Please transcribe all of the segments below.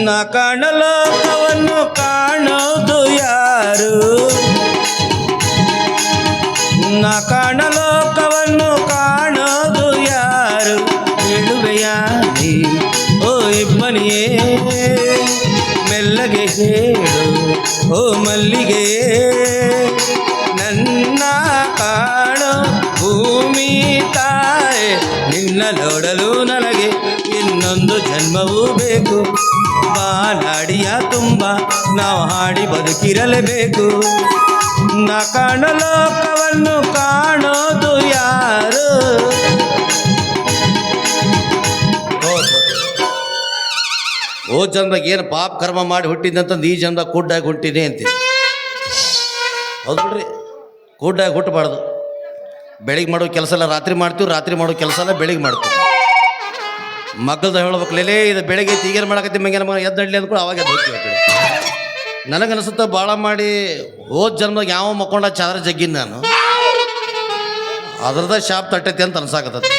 ನಾ ಕಾಣಲೋಕವನ್ನು ಕಾಣೋದು ಯಾರು? ನಾ ಕಾಣಲೋಕವನ್ನು ಕಾಣೋದು ಯಾರು? ಹೇಳುವೆಯಾ ನೀ ಓ ಇಬ್ಬನಿಯೇ, ಮೆಲ್ಲಗೆ ಹೇಳು ಓ ಮಲ್ಲಿಗೆ, ನನ್ನ ಕಾಣೋ ಭೂಮಿ ತಾಯಿ, ನಿನ್ನ ನೋಡಲು ನನಗೆ ಇನ್ನೊಂದು ಜನ್ಮವೂ ಬೇಕು. ಬಾನಾಡಿಯ ತುಂಬ ನಾವು ಹಾಡಿ ಬದುಕಿರಲೇಬೇಕು. ನಾ ಕಾಣಲೋಕವನ್ನು ಕಾಣೋದು ಯಾರು? ಓ ಜನ್ಮದಾಗ ಏನು ಪಾಪ ಕರ್ಮ ಮಾಡಿ ಹುಟ್ಟಿದ್ದಂತಂದು ಈ ಜನ್ಮದಾಗ ಕೂಡ್ಡಾಗಿ ಹುಟ್ಟಿದೆ ಅಂತೀವಿ. ಹೌದು ಬಿಡ್ರಿ, ಕೂಡ್ಡಾಗಿ ಹುಟ್ಟಬಾರ್ದು. ಬೆಳಿಗ್ಗೆ ಮಾಡೋ ಕೆಲಸ ಎಲ್ಲ ರಾತ್ರಿ ಮಾಡ್ತೀವಿ, ರಾತ್ರಿ ಮಾಡೋ ಕೆಲಸ ಎಲ್ಲ ಬೆಳಿಗ್ಗೆ ಮಾಡ್ತೀವಿ. ಮಕ್ಕಳ್ದ ಹೇಳ್ಬೇಕಲ್ಲೇ ಇದು ಬೆಳಿಗ್ಗೆ ಈಗೇನು ಮಾಡಕತ್ತಿ ಮಂಗೇನ ಮಗ ಎದ್ದು ನಡ್ಲಿ ಅಂದ್ಕೊಂಡು ಅವಾಗ ಎದ್ದು ಹೋಗ್ತೀವಿ. ನನಗನ್ಸುತ್ತೆ ಭಾಳ ಮಾಡಿ ಹೋದ ಜನ್ಮದಾಗ ಯಾವ ಮಕ್ಕೊಂಡ ಚಾದ್ರ ಜಗ್ಗಿನ ನಾನು ಅದ್ರದ ಶಾಪ್ ತಟ್ಟೈತಿ ಅಂತ ಅನ್ಸಾಕತ್ತೈತಿ.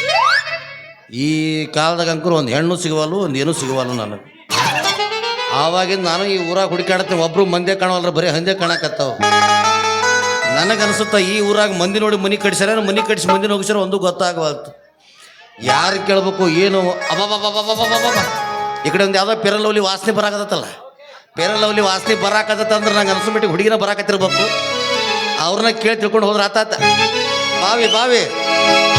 ಈ ಕಾಲದಾಗ ಅಂಕರು ಒಂದು ಹೆಣ್ಣು ಸಿಗವಲ್ಲು, ಒಂದು ಏನೂ ಸಿಗವಲ್ಲು ನನಗೆ. ಆವಾಗಿಂದ ನಾನು ಈ ಊರಾಗ ಹುಡುಕಾಡತ್ತೀನಿ. ಒಬ್ಬರು ಮಂದಿ ಕಾಣವಲ್ರ, ಬರೀ ಹಂದೆ ಕಾಣಕತ್ತಾವ. ನನಗನ್ಸುತ್ತ ಈ ಊರಾಗ ಮಂದಿ ನೋಡಿ ಮನೆ ಕಟ್ಸ್ಯಾರ, ಮನೆ ಕಟ್ಸಿ ಮಂದಿನ ಹೋಗಿಸ್ಯಾರ, ಒಂದು ಗೊತ್ತಾಗವಲ್ತು. ಯಾರು ಕೇಳ್ಬೇಕು ಏನು? ಅಬ್ಬಬ್ಬಬ್ಬಬ್ಬಬ್ಬಬ್ಬ ಈ ಕಡೆ ಒಂದು ಯಾವುದೋ ಪೆರಲ್ ಲವ್ಲಿ ವಾಸನೆ ಬರಾಕತ್ತಲ್ಲ. ಪೆರಲ್ ಲವ್ಲಿ ವಾಸನೆ ಬರಾಕತ್ತಂದ್ರೆ ನಂಗೆ ಅನ್ಸ್ಬಿಟ್ಟು ಹುಡುಗಿನ ಬರಾಕತ್ತಿರ್ಬೇಕು. ಅವ್ರನ್ನ ಕೇಳಿ ತಿಳ್ಕೊಂಡು ಹೋದ್ರೆ ಆತಾತ. ಬಾವಿ ಬಾವಿ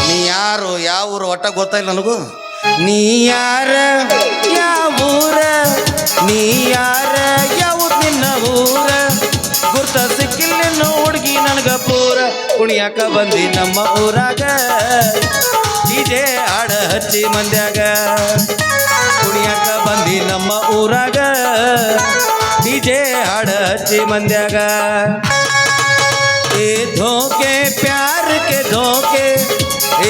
ನೀ ಯಾರು, ಯಾವ ಊರು ಒಟ್ಟ ಗೊತ್ತಾಯಿಲ್ಲ ನನಗೂ. ನೀ ಯಾರ ಯಾವ ಊರ, ನೀ ಯಾರ ಯಾವ ನಿನ್ನ ಊರ, ಗುರ್ತ ಸಿಕ್ಕಿಲ್ಲ ಹುಡುಗಿ ನನಗ ಪೂರ. ಕುಣಿಯಾಕ ಬಂದಿ ನಮ್ಮ ಊರಾಗ, ಡಿಜೆ ಹಾಡ ಹಚ್ಚಿ ಮಂದ್ಯಾಗ. ಕುಣಿಯಾಕ ಬಂದಿ ನಮ್ಮ ಊರಾಗ, ಡಿಜೆ ಹಾಡ ಹಚ್ಚಿ ಮಂದ್ಯಾಗ. ए धोखे प्यार के धोखे,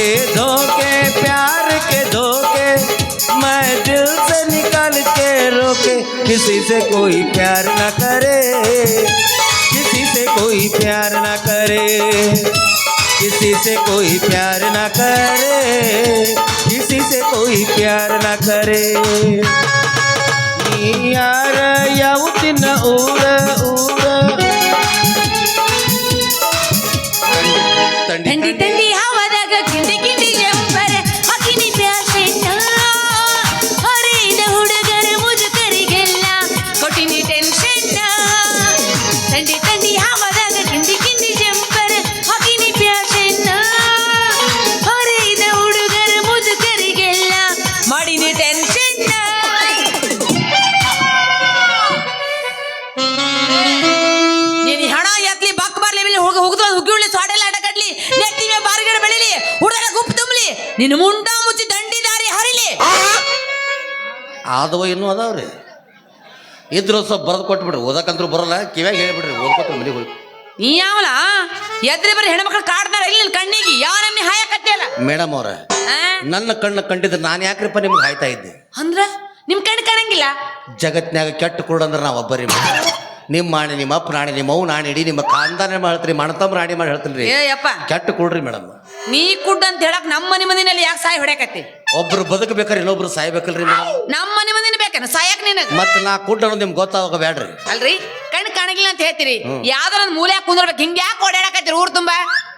ए धोखे प्यार के धोखे, मैं दिल से निकाल के रोके. किसी से कोई प्यार न करे, किसी से कोई प्यार न करे, किसी से कोई प्यार न करे, किसी से कोई प्यार न करे. यार यावತ್ತಿನ ಊರ ಊರ ತಂಡಿ ತಂಡಿ ಹವಾದಾಗ ಕಿಂಡಿ ಕಿಂಡಿ ಜಂಪರ ಹಾಕಿನಿ ಪ್ಯಾಶೆನ್ನ, ಹೊರೆದ ಹುಡುಗರ ಮುದುಕರಿಗೆಲ್ಲ ಕೊಟ್ಟಿನಿ ಟೆನ್ಷನ್ನ. ತಂಡಿ ತಂಡಿ ಹವಾದಾಗ ಕಿಂಡಿ ಕಿಂಡಿ ಜಂಪರ ಹಾಕಿನಿ ಪ್ಯಾಶೆನ್ನ, ಹೊರೆದ ಹುಡುಗರ ಮುದುಕರಿಗೆಲ್ಲ ಮಾಡಿನಿ ಟೆನ್ಷನ್ನ. ನೀನು ಹಣ ಎತ್ಲಿ ಬಕ್ ಬರ್ಲಿ ಹೋಗುದು ಹುಗ್ಗಿ ಸ್ವಾಡೆಲ್ಲ ಅಡಕಡ್ಲಿ ನೆತ್ತಿ ಮೇ ಬಾರಿಗಡೆ ಬೆಳಿಲಿ ಹುಡುಗರ ಗುಪ್ಪು ತುಂಬಲಿ ನಿನ್ನ ಮುಂಡ ಮುಚ್ಚಿ ದಂಡಿ ದಾರಿ ಹರಿಲಿ. ಆದವ ಇನ್ನೂ ಅದಾವ್ರಿ, ಇದ್ರು ಸ್ವಲ್ಪ ಬರೆದು ಕೊಟ್ಬಿಡ್ರಿ. ಓದಕ್ಕಂತೂ ಬರೋಲ್ಲ, ಕಿವ್ಯಾಗ ಹೇಳಿಬಿಡ್ರಿ, ಓದ್ಕೊತ ಮನೆಗೆ ಹೋಗಿ. ನೀ ಯಾವಲ್ಲ ಎದ್ರೆ ಬರೀ ಹೆಣ್ಮಕ್ಳು ಕಾಡ್ತಾರ ಇಲ್ಲಿ ನಿನ್ನ ಕಣ್ಣಿಗೆ ಯಾವ ನಮ್ಮಿ ಹಾಯ ಕಟ್ಟಿಯಲ್ಲ. ಮೇಡಮ್ ಅವ್ರ ನನ್ನ ಕಣ್ಣು ಕಂಡಿದ್ರೆ ನಾನು ಯಾಕ್ರಿಪ್ಪ ನಿಮ್ಗೆ ಹಾಯ್ತಾ ಇದ್ದೆ ಅಂದ್ರ ನಿಮ್ ಕಣ್ಣು ಕಾಣಂಗಿಲ್ಲ. ಜಗತ್ನ್ಯಾಗ ಕೆಟ್ಟ ಕುರುಡಂದ್ರೆ ನಾವು ಒಬ್ಬರಿ. ನಿಮ್ಮ ಆಣಿ, ನಿಮ್ಮ ಅಪ್ಪ ನಾಣಿ, ನಿಮ್ಮ ಅವ್ನ ಆಣಿ, ಇಡೀ ನಿಮ್ಮ ಕಾಂದಾನೆ ಮಾಡ್ತೀರಿ, ಮಣತಮ್ಮ ರಾಣಿ ಮಾಡಿ ಹೇಳ್ತೀನಿ ರೀ. ಏಯಪ್ಪ ಕೆಟ್ಟ ಕುಡ್ರಿ ಮೇಡಮ್. ನೀ ಕುಡ್ ಅಂತ ಹೇಳಕ್ ನಮ್ಮ ಮನೆ ಮಂದಿನಲ್ಲಿ ಯಾಕೆ ಸಾಯಿ ಹೊಡ್ಯಾಕತ್ತಿ? ಒಬ್ರು ಬದುಕಬೇಕಾರೆ ಇನ್ನೊಬ್ರು ಸಾಯ್ಬೇಕಲ್ರಿ ಮೇಡಮ್. ನಮ್ಮ ಮನೆ ಮಂದಿನ ಬೇಕೇನ ಸಾಯಕ್ ನಿನಗ? ಮತ್ತೆ ನಾ ಕುಡ್ ಅನ್ನೋದು ನಿಮ್ಗೆ ಗೊತ್ತಾಗ ಬೇಡ್ರಿ. ಅಲ್ರಿ ಕಣ್ಣು ಕಾಣಂಗಿಲ್ಲ ಅಂತ ಹೇಳ್ತೀರಿ, ಯಾವ್ದಾರ ಒಂದು ಮೂಲೆ ಕುಂದ್ರಬೇಕು, ಹಿಂಗೆ ಯಾಕೆ ಓಡಾಡಕತ್ತೀರಿ ಊರ್ ತುಂಬಾ?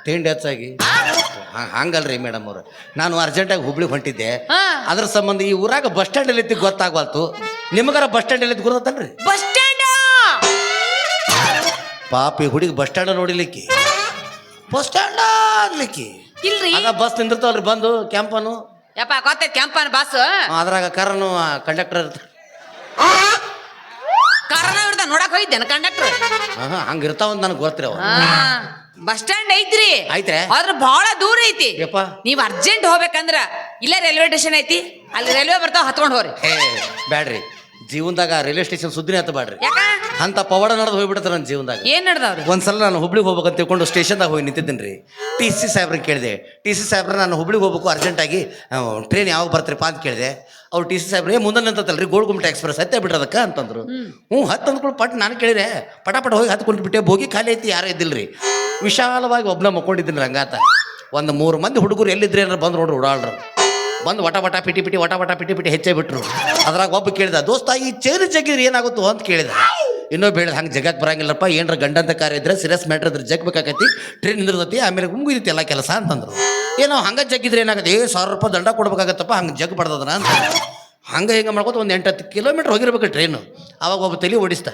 ತಿಂಡಿ ಹೆಚ್ಚಾಗಿ ಹಂಗಲ್ರಿ ಮೇಡಮ್ ಅವ್ರು. ನಾನು ಅರ್ಜೆಂಟಾಗಿ ಹುಬ್ಳಿಗೆ ಹೊಂಟಿದ್ದೆ, ಅದ್ರ ಸಂಬಂಧ ಈ ಊರಾಗ ಬಸ್ ಸ್ಟ್ಯಾಂಡ್ ಎಲ್ಲಿ ಗೊತ್ತಾಗ್ವಾಲ್ತು. ನಿಮಗಾರ ಬಸ್ ಸ್ಟ್ಯಾಂಡ್ ಎಲ್ಲಿ ಗೊತ್ತಲ್ರಿ? ಬಸ್ ಸ್ಟ್ಯಾಂಡ್ ಪಾಪಿ ಹುಡುಗಿ ಬಸ್ ಸ್ಟ್ಯಾಂಡ್ ನೋಡಿಲಿಕ್ಕೆ, ಬಸ್ ಸ್ಟ್ಯಾಂಡ್ ಅನ್ಲಿಕ್ಕೆ ಇಲ್ರಿ ಆಗ ಬಸ್ ನಿಂದಿರ್ತಾವಲ್ರಿ ಬಂದು ಕ್ಯಾಂಪನು. ಯಪ್ಪ ಗೊತ್ತೈತಿ ಕ್ಯಾಂಪನ್ ಬಸ್, ಅದ್ರಾಗ ಕರನು ಕಂಡಕ್ಟರ್ ಇರ್ತಾರೆ. ಕಾರಣ ಇರ್ತ ನೋಡಕ್ ಹೋಗಿದ್ದೇನೆ ಕಂಡಕ್ಟರ್. ಹಂಗಿರ್ತಾವಂತ ನನಗೆ ಗೊತ್ತಿರವ. ಬಸ್ ಸ್ಟ್ಯಾಂಡ್ ಐತ್ರಿ, ಐತ್ರೆ ಆದ್ರ ಬಹಳ ದೂರ ಐತಿ. ಯಪ್ಪ ನೀವ್ ಅರ್ಜೆಂಟ್ ಹೋಗ್ಬೇಕಂದ್ರ ಇಲ್ಲ ರೈಲ್ವೆ ಸ್ಟೇಷನ್ ಐತಿ, ಅಲ್ಲಿ ರೈಲ್ವೆ ಬರ್ತಾವ, ಹತ್ಕೊಂಡ್ ಹೋಗ್ರಿ. ಬ್ಯಾಡ್ರಿ, ಜೀವನದಾಗ ರೈಲ್ವೆ ಸ್ಟೇಷನ್ ಸುದ್ದಿನೇ ಹತ್ತಬೇಡ್ರಿ. ಯಾಕ ಅಂತ ಪವಾಡ ನಡೆದು ಹೋಗ್ಬಿಡ್ತಾರೆ ನನ್ನ ಜೀವನದಾಗ. ಏನ್ ನಡ್ದವ್ರಿ? ಒಂದ್ಸಲ ನಾನು ಹುಬ್ಳಿಗೆ ಹೋಗ್ಬೇಕಂತ ತಿಳ್ಕೊಂಡು ಸ್ಟೇಷನ್ದಾಗ ಹೋಗಿ ನಿಂತಿದ್ದೀನಿ ರೀ. ಟಿ ಸಿ ಸಾಹೇಬ್ರಿಗೆ ಕೇಳಿದೆ, ಟಿ ಸಿ ಸಾಹೇಬ್ರ ನಾನು ಹುಬ್ಳಿಗೆ ಹೋಗ್ಬೇಕು ಅರ್ಜೆಂಟಾಗಿ, ಟ್ರೈನ್ ಯಾವಾಗ ಬರ್ತೀರಪ್ಪ ಅಂತ ಕೇಳಿದೆ. ಅವ್ರು ಟಿ ಸಿ ಸಾಹೇಬ್ರೆ ಮುಂದೆ ನಿಂತಲ್ರಿ ಗೋಲ್ಗುಮಟ ಎಕ್ಸ್ಪ್ರೆಸ್ ಹತ್ತೆ ಬಿಟ್ರದಕ್ಕ ಅಂತಂದ್ರು. ಹತ್ತು ಅಂದ್ಕೊಂಡು ಪಟ್ ನಾನು ಕೇಳಿದೆ, ಪಟ ಹೋಗಿ ಹತ್ಕೊಂಡು ಬಿಟ್ಟೆ. ಬೋಗಿ ಖಾಲಿ ಐತಿ, ಯಾರೂ ಇದ್ದಿಲ್ರಿ. ವಿಶಾಲವಾಗಿ ಒಬ್ಬನ ಮಕ್ಕೊಂಡಿದ್ದೀನಿ ರಂಗಾತ. ಒಂದು 3 ಮಂದಿ ಹುಡುಗರು ಎಲ್ಲಿದ್ರಿ ಏನಾರು ಬಂದು ನೋಡ್ರಿ ಓಡಾಡ್ರು. ಬಂದು ವಟ ವಟ ಪಿಟಿ ಪಿಟಿ ವಟ ವಟ ಪಿಟಿ ಪಿಟಿ ಹೆಚ್ಚೇ ಬಿಟ್ರು. ಅದ್ರಾಗ ಒಬ್ಬ ಕೇಳಿದ, ದೋಸ್ತ ಈ ಚೇರು ಜಗ್ಗಿದ್ರೆ ಏನಾಗುತ್ತೋ ಅಂತ ಕೇಳಿದ. ಇನ್ನೊಬ್ಬ ಹೇಳಿದ, ಹಂಗೆ ಜಗಕ್ಕೆ ಬರಂಗಿಲ್ಲಪ್ಪ, ಏನರ ಗಂಡಂತ ಕಾರ್ಯ ಇದ್ರೆ ಸೀರಿಯಸ್ ಮ್ಯಾಟ್ರ್ ಇದ್ರೆ ಜಗ್ ಬೇಕಾಗತಿ, ಟ್ರೈನ್ ನಿಂದಿರ್ತತಿ, ಆಮೇಲೆ ಮುಗಿದೈತಿ ಎಲ್ಲ ಕೆಲಸ ಅಂತಂದ್ರು. ಏನೋ ಹಂಗೆ ಜಗ್ಗಿದ್ರೆ ಏನಾಗತ್ತೆ, 1,000 ದಂಡ ಕೊಡ್ಬೇಕಾಗತ್ತಪ್ಪ, ಹಂಗೆ ಜಗ್ ಬಡ್ದದನ ಅಂತ. ಹಂಗೆ ಹಿಂಗೆ ಮಾಡ್ಕೊತ ಒಂದು 8-10 ಕಿಲೋಮೀಟ್ರ್ ಹೋಗಿರ್ಬೇಕು ಟ್ರೈನು. ಆವಾಗ ಒಬ್ಬ ತಲೆ ಓಡಿಸ್ತಾ,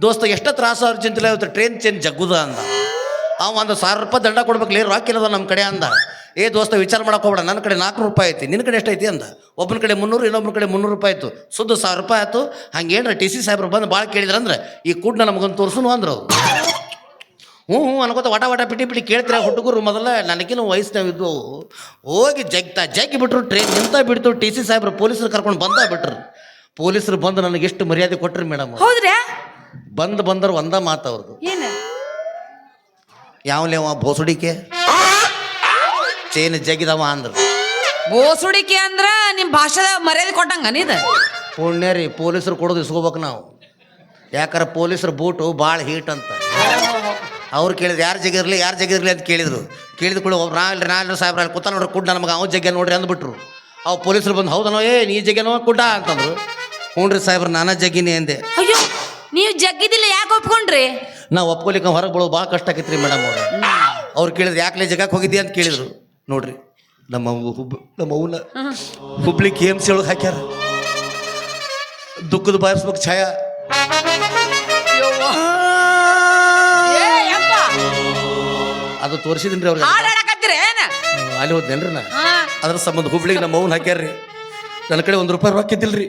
ದೋಸ್ತ ಎಷ್ಟು ತ್ರಾಸು ಅರ್ಜೆಂಟಿಲ್ಲ ಇವತ್ತು ಟ್ರೈನ್ ಚೇಂಜ್ ಜಗ್ಗುದ ಅಂದ. ಅವ ಒಂದು 1,000 ದಂಡ ಕೊಡ್ಬೇಕಲ್ಲ, ರಾಕ್ ಇಲ್ಲದ ನಮ್ಮ ಕಡೆ ಅಂದ. ಏ ದೋಸ್ತ ವಿಚಾರ ಮಾಡಕ್ಕೆ ಹೋಗ್ಬೇಡ, ನನ್ನ ಕಡೆ 400 ರೂಪಾಯಿ ಐತಿ, ನಿನ್ನ ಕಡೆ ಎಷ್ಟೈತಿ ಅಂದ. ಒಬ್ಬನ ಕಡೆ 300, ಇನ್ನೊಬ್ಬನ ಕಡೆ 300 ರೂಪಾಯಿ ಆಯಿತು, ಸುದ್ದು 1,000 ರೂಪಾಯಿ ಆಯಿತು. ಹಂಗೇನ್ರ TC ಸಾಹೇಬ್ರು ಬಂದು ಭಾಳ ಕೇಳಿದ್ರಂದ್ರೆ ಈ ಕೂಡ್ನ ನಮಗೊಂದು ತೋರಿಸುನು ಅಂದ್ರು ಅವ್ರು. ಹ್ಞೂ ಅನ್ಕೋತ ವಟ ವಟ ಪಿಟಿ ಪಿಟಿ ಕೇಳ್ತೀರ ಹುಡುಗರು. ಮೊದಲ ನನಗಿನ ವಯಸ್ಸಿನಾವ್ ಇದ್ವು, ಹೋಗಿ ಜಗ್ಗಿ ಬಿಟ್ರು. ಟ್ರೈನ್ ನಿಂತ ಬಿಡ್ತು. TC ಸಾಹೇಬ್ರು ಪೊಲೀಸರು ಕರ್ಕೊಂಡು ಬಿಟ್ರು. ಪೊಲೀಸರು ಬಂದು ನನಗೆ ಎಷ್ಟು ಮರ್ಯಾದೆ ಕೊಟ್ರಿ ಮೇಡಮ್. ಹೌದ್ರಾ? ಬಂದರು ಒಂದ ಮಾತು ಅವ್ರದ್ದು, ಏನು ಯಾವಲೇವ ಬೋಸುಡಿಕೆ ಚೇನ್ ಜಗ್ಗಿದವ ಅಂದ್ರು. ಬೋಸುಡಿಕೆ ಅಂದ್ರ ನಿಮ್ಮ ಭಾಷೆದ ಮರ್ಯಾದೆ ಕೊಟ್ಟಂಗ ನೀದ. ಪುಣ್ಯ ರೀ, ಪೊಲೀಸರು ಕೊಡೋದು ಇಸ್ಕೋಬೇಕು ನಾವು. ಯಾಕಂದ್ರೆ ಪೊಲೀಸರು ಬೂಟು ಭಾಳ ಹೀಟ್ ಅಂತ. ಅವ್ರು ಕೇಳಿದ್ರು, ಯಾರು ಜಗಿರ್ಲಿ ಅಂತ ಕೇಳಿದ್ರು. ಕೇಳಿದ ಕೂಡ ಒಬ್ರು ನಾಲ್ಕು ಸಾಹೇಬ್ರ ಅಲ್ಲಿ ಕೂತ ನೋಡ್ರಿ ಕುಡ್ಡ ನಮಗೆ ಅವ್ನು ಜಗ್ಗ ನೋಡ್ರಿ ಅಂದ್ಬಿಟ್ರು. ಅವು ಪೊಲೀಸರು ಬಂದು, ಹೌದನೋ ನೀ ಜಗ್ಗನೋ ಕುಡ್ಡ ಅಂತಂದ್ರು. ಹ್ಞೂ ರೀ ಸಾಹೇಬ್ರ ನಾನಾ ಜಗ್ಗಿನಿ ಅಂದೆ. ಅಯ್ಯೋ ನೀವು ಜಗ್ಗಿದಿಲ್ಲ, ಯಾಕೆ ಒಪ್ಕೊಂಡ್ರಿ? ನಾವು ಒಪ್ಕೊಲಿಕ್ಕೆ ಹೊರಗೆ ಬರೋದು ಭಾಳ ಕಷ್ಟ ಆಕೈತೆ ರೀ ಮೇಡಮ್ ಅವರು. ಅವ್ರು ಕೇಳಿದ್ರು, ಯಾಕಲೇ ಜಗಕ್ಕೆ ಹೋಗಿದ್ದಿ ಅಂತ ಕೇಳಿದ್ರು. ನೋಡ್ರಿ ನಮ್ಮ ಅವನ ಹುಬ್ಳಿ KMC ಒಳಗೆ ಹಾಕ್ಯಾರ, ದುಃಖದ ಬಾರಿಸ್ಬೇಕು ಛಾಯಾ. ಅದು ತೋರಿಸಿದೀನಿ ರೀ ಅವ್ರಿಗೆ. ಅಲ್ಲಿ ಹೋದ್ನೇನ್ರಿ ನಾ, ಅದ್ರ ಸಂಬಂಧ ಹುಬ್ಳಿಗೆ ನಮ್ಮ ಅವ್ನ ಹಾಕ್ಯಾರ್ರಿ. ನನ್ನ ಕಡೆ ₹1 ರೊಕ್ಕ ಇದ್ದಿಲ್ರಿ.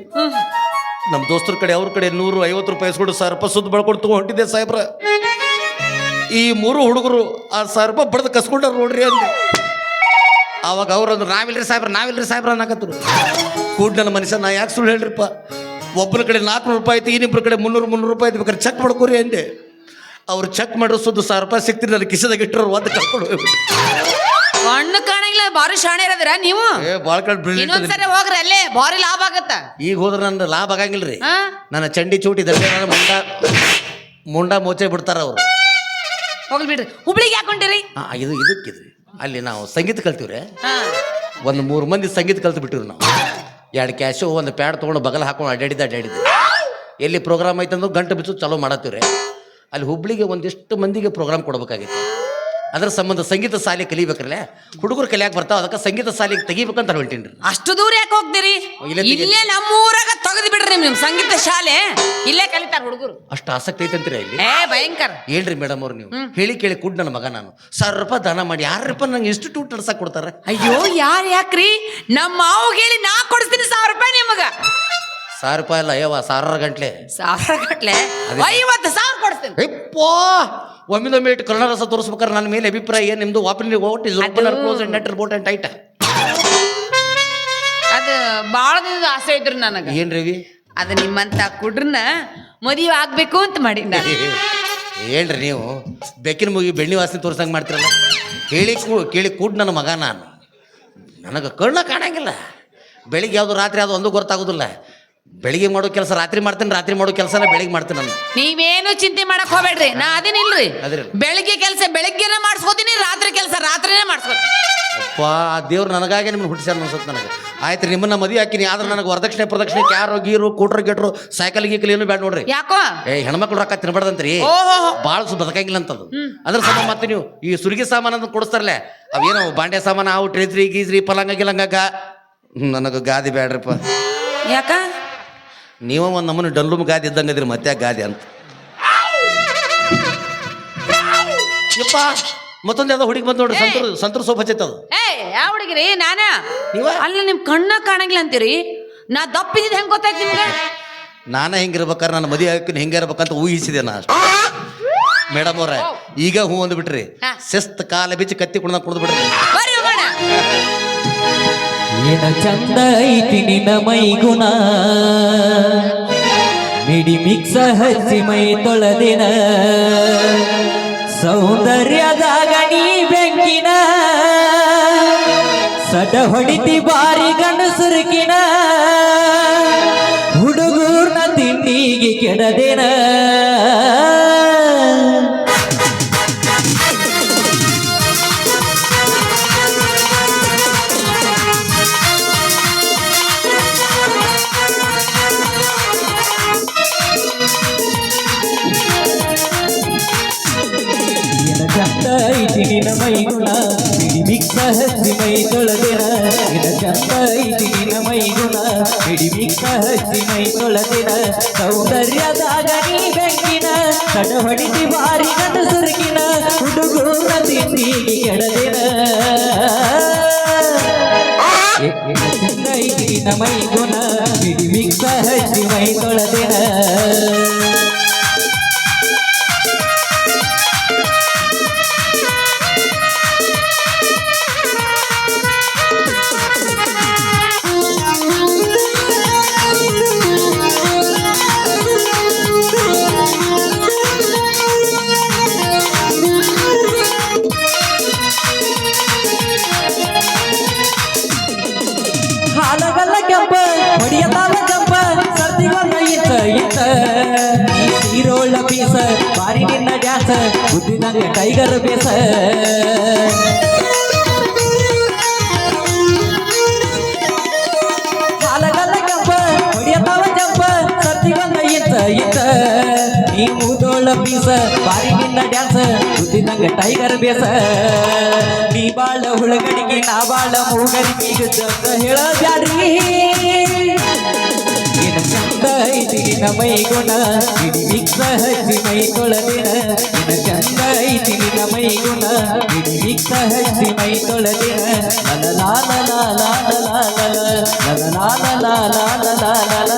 ನಮ್ಮ ದೋಸ್ತರ ಕಡೆ ಅವ್ರ ಕಡೆ 150 ರೂಪಾಯಿ ಇಸ್ಕೊಂಡು 1,000 ರೂಪಾಯಿ ಸುದ್ದು ಬಳ್ಕೊಂಡು ತೊಗೊಂಡಿದ್ದೆ ಸಾಹೇಬ್ರ. ಈ 3 ಹುಡುಗರು ಆ 1,000 ರೂಪಾಯಿ ಬಡ್ದು ಕಸ್ಕೊಂಡಾರ ನೋಡ್ರಿ ಅಂದೆ. ಆವಾಗ ಅವ್ರಂದ್ರು, ನಾವಿಲ್ರಿ ಸಾಹೇಬ್ರ ಅನ್ನಕತ್ರು. ಕೂಡ ನನ್ನ ಮನುಷ್ಯ, ನಾ ಯಾಕೆ ಸುಳ್ಳು ಹೇಳ್ರಿಪ್ಪ, ಒಬ್ಬನ ಕಡೆ 400 ರೂಪಾಯಿ ಐತಿ, ಇನ್ನಿಬ್ಬರ ಕಡೆ 300 ರೂಪಾಯಿ ಐತಿ, ಬೇಕಾದ್ರೆ ಚೆಕ್ ಮಾಡ್ಕೋರಿ ಅಂದೆ. ಅವ್ರು ಚೆಕ್ ಮಾಡಿರೋ ಸುದ್ದು 1,000 ರೂಪಾಯಿ ಸಿಕ್ತಿರಿ, ನನ್ನ ಕಿಸದಾಗ ಇಟ್ಟರು ಒಂದು ಕರ್ಕೊಂಡು ಹೋಗ್ಬಿಟ್ಟು. ಕಣ್ಣು ಕಾಣಿಲ್ಲ, ಭಾರಿ ಶಾಣೆ ಇರೋದ್ರ ನೀವು. ಭಾಳ ಇನ್ನೊಂದ್ಸರಿ ಹೋಗ್ರಿ, ಅಲ್ಲೇ ಭಾರಿ ಲಾಭ ಆಗತ್ತ. ಈಗ ಹೋದ್ರೆ ನನ್ನ ಲಾಭ ಆಗಂಗಿಲ್ರಿ. ನನ್ನ ಚಂಡಿ ಚೂಟಿ ದಂಡೆ ಮುಂಡ ಮೋಚೆ ಬಿಡ್ತಾರ ಅವರು. ಹೋಗ್ಲಿ ಬಿಡ್ರಿ. ಹುಬ್ಳಿಗೆ ಯಾಕೆ ಹೊಂಟಿರಿ? ಇದಕ್ಕಿದ್ರಿ ಅಲ್ಲಿ ನಾವು ಸಂಗೀತ ಕಲ್ತೀವ್ರಿ. ಒಂದು 3 ಮಂದಿ ಸಂಗೀತ ಕಲ್ತು ಬಿಟ್ಟಿವ್ರಿ ನಾವು. 2 ಕ್ಯಾಶು, ಒಂದು ಪ್ಯಾಡ್ ತೊಗೊಂಡು ಬಗಲ್ ಹಾಕೊಂಡು ಅಡ್ಡಾಡಿದ್ದೆ. ಎಲ್ಲಿ ಪ್ರೋಗ್ರಾಮ್ ಐತಂದ್ರೆ ಗಂಟೆ ಬಿಚ್ಚು ಚಲೋ ಮಾಡತ್ತೀವ್ರಿ. ಅಲ್ಲಿ ಹುಬ್ಳಿಗೆ ಒಂದಿಷ್ಟು ಮಂದಿಗೆ ಪ್ರೋಗ್ರಾಮ್ ಕೊಡ್ಬೇಕಾಗಿತ್ತು. ಅದ್ರ ಸಂಬಂಧ ಸಂಗೀತ ಶಾಲೆ ಕಲಿಬೇಕ್ರಲ್ಲ, ಹುಡುಗರು ಕಲಿಯಾಕ ಬರ್ತಾವ, ಅದಕ್ಕೆ ಸಂಗೀತ ಶಾಲೆಗೆ ತೆಗಿಬೇಕಂತ ಹೊಂಟೀನಿ. ಅಷ್ಟು ದೂರ ಯಾಕೆ ಹೋಗ್ತೀರಿ? ಇಲ್ಲೇ ನಮ್ಮೂರಾಗ ತೆಗೆದು ಬಿಡ್ರಿ ನಿಮ್ ಸಂಗೀತ ಶಾಲೆ, ಇಲ್ಲೇ ಕಲಿತಾರ ಹುಡುಗರು. ಅಷ್ಟು ಆಸಕ್ತಿ ಐತಂತೀರ ಇಲ್ಲಿ? ಭಯಂಕರ. ಹೇಳ್ರಿ ಮೇಡಮ್ ಅವ್ರು, ನೀವು ಹೇಳಿ ಕೇಳಿ ಕುಡ್ ನನ್ನ ಮಗ ನಾನು 1,000 ರೂಪಾಯಿ ದಾನ ಮಾಡಿ 6 ರೂಪಾಯಿ ನಂಗೆ ಇನ್ಸ್ಟಿಟ್ಯೂಟ್ ನಡ್ಸಕ್ ಕೊಡ್ತಾರ. ಅಯ್ಯೋ ಯಾಕ್ರಿ? ನಮ್ಮ ಮಾವು ಹೇಳಿ ನಾ ಕೊಡಿಸ್ತೀನಿ 1,000 ರೂಪಾಯಿ ನಿಮಗ. 1,000 ರೂಪಾಯಿ ಅಲ್ಲ ಯವ್ವ, 1,000 ಗಂಟ್ಲೆ 50,000 ಕೊಡಿಸ್ತೀನಿ. ಎಪ್ಪೋ ಒಮ್ಮಿದೊಮ್ಮೆ ಇಟ್ಟು ಕನ್ನಡ ರಸ ತೋರಿಸ್ಬೇಕಾರೆ ನನ್ನ ಮೇಲೆ ಅಭಿಪ್ರಾಯ ಏನು ನಿಮ್ದು? ವಾಪರಿ vote is close and net boat and tight. ಅದು ಭಾಳ ದಿನದ ಆಸೆ ಇದ್ರು ನನಗೆ. ಏನ್ ರವಿ? ಅದು ನಿಮ್ಮಂತ ಕುಡ್ರನ್ನ ಮದುವೆ ಆಗ್ಬೇಕು ಅಂತ ಮಾಡಿ. ಹೇಳ್ರಿ ನೀವು ಬೆಕ್ಕಿನ ಮುಗಿ ಬೆಣ್ಣೆ ವಾಸನೆ ತೋರ್ಸಂಗೆ ಮಾಡ್ತಿರಲ್ಲ. ಕೇಳಿ ಕೂಡ್ ನನ್ನ ಮಗ ನಾನು. ನನಗೆ ಕಣ್ಣ ಕಾಣಂಗಿಲ್ಲ. ಬೆಳಿಗ್ಗೆ ಯಾವುದು ರಾತ್ರಿ ಅದು ಒಂದು ಗೊತ್ತಾಗೋದಿಲ್ಲ. ಬೆಳಿಗ್ಗೆ ಮಾಡೋ ಕೆಲಸ ರಾತ್ರಿ ಮಾಡ್ತೀನಿ, ರಾತ್ರಿ ಮಾಡೋ ಕೆಲಸನ ಬೆಳಿಗ್ಗೆ ಮಾಡ್ತೀನಿ ನಾನು. ನೀವೇನು ಚಿಂತೆ ಮಾಡಕ್ ಹೋಗ್ಬೇಡ್ರಿ, ನಾ ಅದೇನಿಲ್ರಿ. ಬೆಳಿಗ್ಗೆ ಕೆಲಸ ಬೆಳಿಗ್ಗೆನೇ ಮಾಡಿಸ್ಕೋತೀನಿ, ರಾತ್ರಿ ಕೆಲಸ ರಾತ್ರಿನೇ ಮಾಡಿಸ್ಕೋತೀನಿ. ಅಪ್ಪ ದೇವ್ರು ನನಗಾಗೆ ನಿಮ್ಮನ್ನು ಹುಟ್ಟಿಸ್ಯಾರ ಅನ್ಸುತ್ತೆ ನನಗೆ. ಆಯ್ತು ನಿಮ್ಮನ್ನ ಮದುವೆ ಹಾಕಿನಿ, ಆದ್ರೆ ನನಗೆ ವರದಕ್ಷಿಣೆ ಪ್ರದಕ್ಷಿಣೆ ಕ್ಯಾರು ಗೀರು ಕೂಟ್ರು ಗೆಟ್ರು ಸೈಕಲ್ ಗೀಕಲ್ ಏನು ಬೇಡ ನೋಡ್ರಿ. ಯಾಕೋ ಹೆಣ್ಮಕ್ಳು ರೊಕ್ಕ ತಿನ್ಬಾರ್ದಂತ್ರಿ, ಭಾಳ ಬದುಕಂಗಿಲ್ಲ ಅಂತದು. ಅದ್ರ ಸಮ ಮತ್ತೆ ನೀವು ಈ ಸುರ್ಗಿ ಸಾಮಾನು ಅಂತ ಕೊಡಿಸ್ತಾರಲ್ಲ, ಅವೇನು ಬಾಂಡೆ ಸಾಮಾನು ಅವು ಟ್ರೇತ್ರಿ ಗೀಜ್ರಿ ಪಲಂಗ ಗಿಲಂಗಾಗ ನನಗೆ ಗಾದಿ ಬೇಡ್ರಿಪ್ಪ. ಯಾಕ? ನೀವ ಒಂದು ನಮ್ಮನ್ನು ಡಲ್ಲುಮ್ ಗಾದಿ ಇದ್ದಂಗೆ ಅದ್ರಿ, ಮತ್ತೆ ಗಾದಿ ಅಂತ. ಯಪ್ಪ ಮತ್ತೊಂದು ಯಾವ್ದೋ ಹುಡುಗಿ ಬಂದು ನೋಡ್ರಿ, ಸಂತೂರ್ ಸೋಪ್ ಹಚ್ಚೈತದು. ಯಾವ ಹುಡುಗಿರಿ? ನಾನ ಅಲ್ಲಿ ನಿಮ್ ಕಣ್ಣ ಕಾಣಂಗಿಲ್ಲ ಅಂತೀರಿ. ನಾ ದಪ್ಪಿದ್ದು ಹೆಂಗ್ ಗೊತ್ತಾಯ್ತು ನಿಮ್ಗೆ? ನಾನೇ ಹೆಂಗಿರ್ಬೇಕಾರೆ ನನ್ನ ಮದುವೆ ಹಾಕಿ ಹೆಂಗೆ ಇರ್ಬೇಕಂತ ಊಹಿಸಿದೆ ನಾ ಅಷ್ಟು. ಮೇಡಮ್ ಅವ್ರ ಈಗ ಹೂ ಅಂದ್ಬಿಟ್ರಿ, ಶಿಸ್ತ್ ಕಾಲ ಬಿಚ್ಚಿ ಕತ್ತಿ ಕುಡ್ದು ಬಿಡ್ರಿ. ಏನ ಚಂದ ಐತಿ ನಿನ್ನ ಮೈಗುಣ, ಮಿಡಿ ಮಿಕ್ಸ ಹಚ್ಚಿ ಮೈ ತೊಳೆದಿನ, ಸೌಂದರ್ಯದಾಗ ನೀ ಬೆಂಕಿನ, ಸಡ ಹೊಡಿತಿ ಬಾರಿ ಗಂಡಸುರುಕಿನ, ಹುಡುಗೂರ್ನ ತಿಂಡಿಗೆ ಕೆಡದಿನ. ಐತಿ ನಿನ್ನ ಮೈಗುಣ ಹಿಡಿ ಮಿಕ್ಕ ಹಚ್ಚಿ ಮೈ ತೊಳೆದಿನ ಸೌಂದರ್ಯದಾಗ ನೀ ಬೆಂಕಿನ ತಡ ಹೊಡಿತಿ ಬಾರಿ ಗಂಡ ಸುರುಕಿನ ಹುಡುಗೂರ ತಿಂಡಿಗೆ ಕೆಡದಿನ ಚಂದ ಐತಿ ನಿನ್ನ ಮೈಗುಣ ಹಿಡಿ ಮಿಕ್ಕ ಹಚ್ಚಿ ಮೈ ತೊಳೆದಿನ ಹಾಲಗಲ್ಲ ಕೆಂಪ ಹೊಡಿಯತಾವ ಜಂಪ ಸರ್ದಿಗೊಂದ ಇತ್ತ ಈ ಸೀರೋಳ ಪೀಸ ಬಾರಿ ನಿನ್ನ ಡ್ಯಾನ್ಸ ಬುದ್ಧಿನಾಗ ಟೈಗರ್ ಬೇಸ ಹಾಲಗಲ್ಲ ಕೆಂಪ ಹೊಡಿಯತಾವ ಜಂಪ ಸರ್ದಿಗೊಂದ ಇತ್ತ ಈ ಮೂದೋಳ ಪೀಸ ಬಾರಿ ನಿನ್ನ ಡ್ಯಾನ್ಸ ಬುದ್ಧಿನಾಗ ಟೈಗರ್ ಬೇಸ ನೀ ಬಾಳ ಹುಳಗಡಿಗೆ ನಾ ಬಾಳ ಮೂಗರಿಗೆ ಹೇಳ ಬ್ಯಾಡ್ರಿ ನಿನ್ನ ಚಂದ ಐತಿ ನಿನ್ನ ಮೈಗುಣ ಹಿಡಿ ಮಿಕ್ಸ ಹಚ್ಚಿ ಮೈ ತೊಳೆದಿನ ನಿನ್ನ ಚಂದ ಐತಿ ನಿನ್ನ ಮೈಗುಣ ಹಿಡಿ ಮಿಕ್ಸ ಹಚ್ಚಿ ಮೈ ತೊಳೆದಿನ ಲಲ ಲಾಲ ಲಾಲ ಲಾಲ ಲಲ ಲಾಲ ಲಾಲ ಲಾಲ